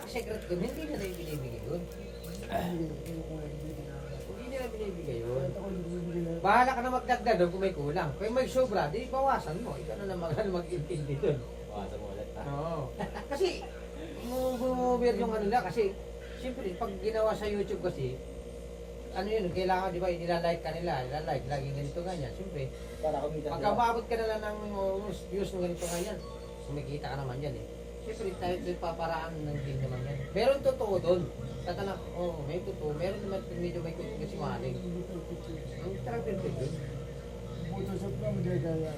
secret ko, hindi nila yung binibigay yun. Hindi nila binibigay yun. Bahala ka na magdagdag doon kung may kulang. Kung may sobra, di bawasan mo. Ikaw na naman mag-intindi doon. Bawasan mo ulit ha. Oo. Kasi, bumubir yung ano nila. Kasi, siyempre, pag ginawa sa YouTube kasi, ano yun, kailangan, di ba, nilalike ka nila, nilalike, laging ganito ganyan. Siyempre, Para kumita pagka maabot ka na lang ng views ng ganito ganyan, kumikita ka naman yan eh. Siyempre, tayo paparaan ng din naman yan. Meron totoo doon. Tatanang, may totoo. Meron naman medyo may kuting kasi maling. Ang tarang pinto doon. Photoshop na magagaya.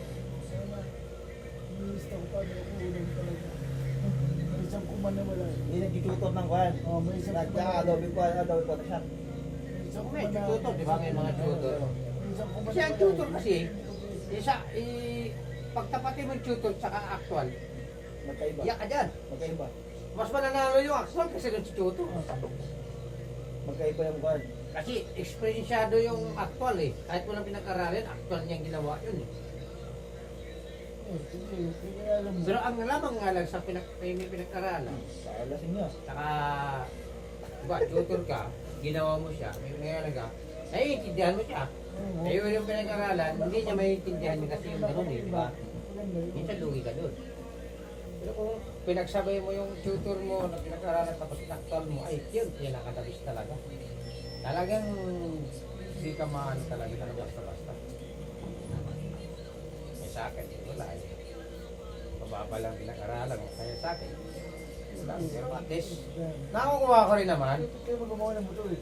Nilista ko pa, nakukulang talaga. May isang kuman na wala. Hindi nag-tutor ng kwan. Oh, may isang kuman na Adobe Photoshop. So, may tutor, di ba? May mga tutor. May isang kuman Kasi ang tutor kasi, pagtapatin mo yung tutor sa actual, Magkaiba. iyak ka dyan. Magkaiba. Mas mananalo yung actual kasi doon si tutor. Magkaiba yung kwan. Kasi experiensyado yung actual eh. Kahit walang pinag-aralin, actual niyang ginawa yun eh. Hindi alam mo. Pero ang lamang nga lang sa may pinag-aralan, Kaalasin nyo. saka, diba, tutor ka, ginawa mo siya, may pinag-aralan ka, naiintindihan mo siya. Ayun yung pinag-aralan, hindi niya maiintindihan niya kasi yung gano'n eh, di ba? Minsan lugi ka doon. Pero kung pinagsabay mo yung tutor mo na pinag-aralan tapos actual mo, ay yun, pinakadabis talaga. Talagang hindi ka maano talaga na basta-basta. May sa akin, wala eh. Mababa lang pinag-aralan mo, kaya sa akin. Wala, pero at least, nakukuha ko rin naman. Kaya mo gumawa ng motor eh.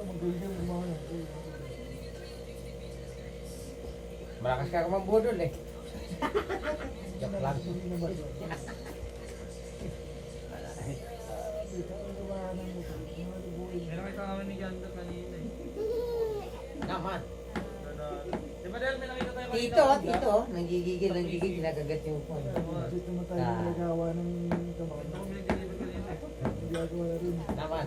Magaling ka gumawa ng motor. Malakas ka kumambudol eh. Joke lang. Meron kita kami ni Janda kanina eh. Naman. Di ba dahil may nakita tayo kanina? Tito, nanggigigil, ginagagat yung phone. Dito mo tayo nagawa ng kamay. Ako may nag-deliver kanina. Gagawa na rin. Naman.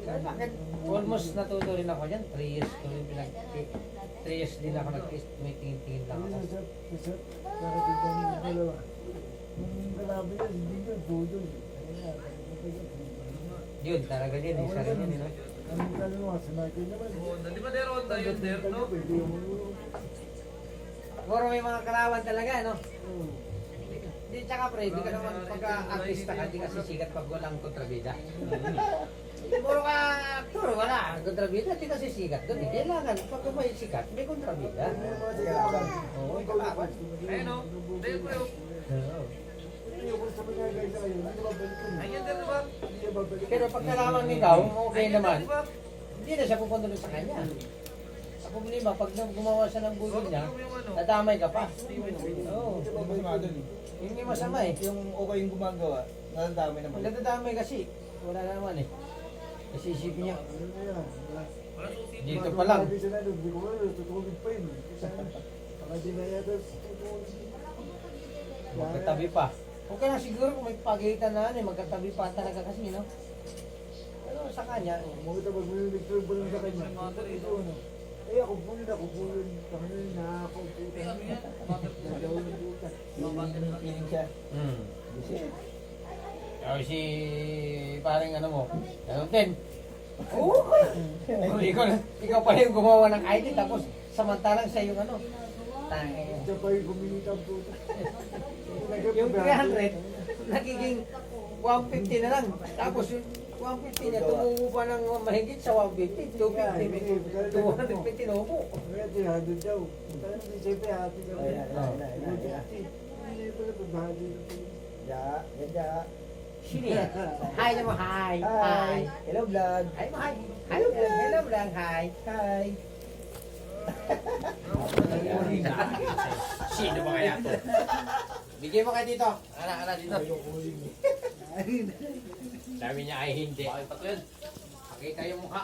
Kaya bakit almost natuto rin ako dyan. 3 years ko rin 3 years din ako may tingin-tingin lang ako. Sa karating kami ng dalawa. Yung kalabi yan, hindi ka, budol. Yun, talaga din. Isa rin yun, no? Anong kaluluwa, sinakay naman. Honda. Di ba der Honda yun der, no? Pwede yung Siguro may mga kalawan talaga, no? Di, tsaka pre, di ka naman pagka-artista ka, di kasi sikat pag walang kontrabida. Siguro ka actor, wala. Kontrabida, di kasi sikat doon. Kailangan, pag may sikat, may kontrabida. Oo, may kalawan. Ayun no? Dahil ko yun. Ayun der, di ba? Pero pag nalaman ikaw, okay naman, hindi na siya pupunta doon sa kanya. Ang problema, pag gumawa siya ng budol niya, nadamay ka pa. Oo. Masama dun eh. Yun yung masama eh. Yung okay yung gumagawa, nadadami naman. Pag nadadamay kasi, wala na naman eh. Kasi isipin niya, Wala susi. dito pa lang. Tutulog pa yun. Baka di na yata tutulog. Magkatabi pa. Okay na siguro kung may pagitan na ano, magkatabi pa talaga kasi, no? Pero sa kanya, Mga tabag mo yung nagtulog lang sa kanya. Ito ano. Eh ako pulin. Kami na ako puta. Nagawa ng puta. Feeling siya. Kasi, si parang ano mo, ganun din. Oo, ikaw pa yung gumawa ng ID tapos samantalang siya yung ano. Tangin. Siya pa yung kumita ang puta. Yung 300, nagiging 150 na lang. Tapos yung 150 niya, tumubo pa ng mahigit sa 150, 250, 250 tinubo. Kaya 300 daw. Talagang di siyempre happy daw. Ayan. Hindi pala pagbahagi na po. Ya. Sini. Hi naman, hi. Hi. Hello vlog. Hi mo, hi. Hello vlog. Hello vlog, hi. Hi. Sino ba kaya to? Bigay mo kay dito. Ana dito. Sabi niya ay hindi. Bakit pa to yan? Pakita yung mukha.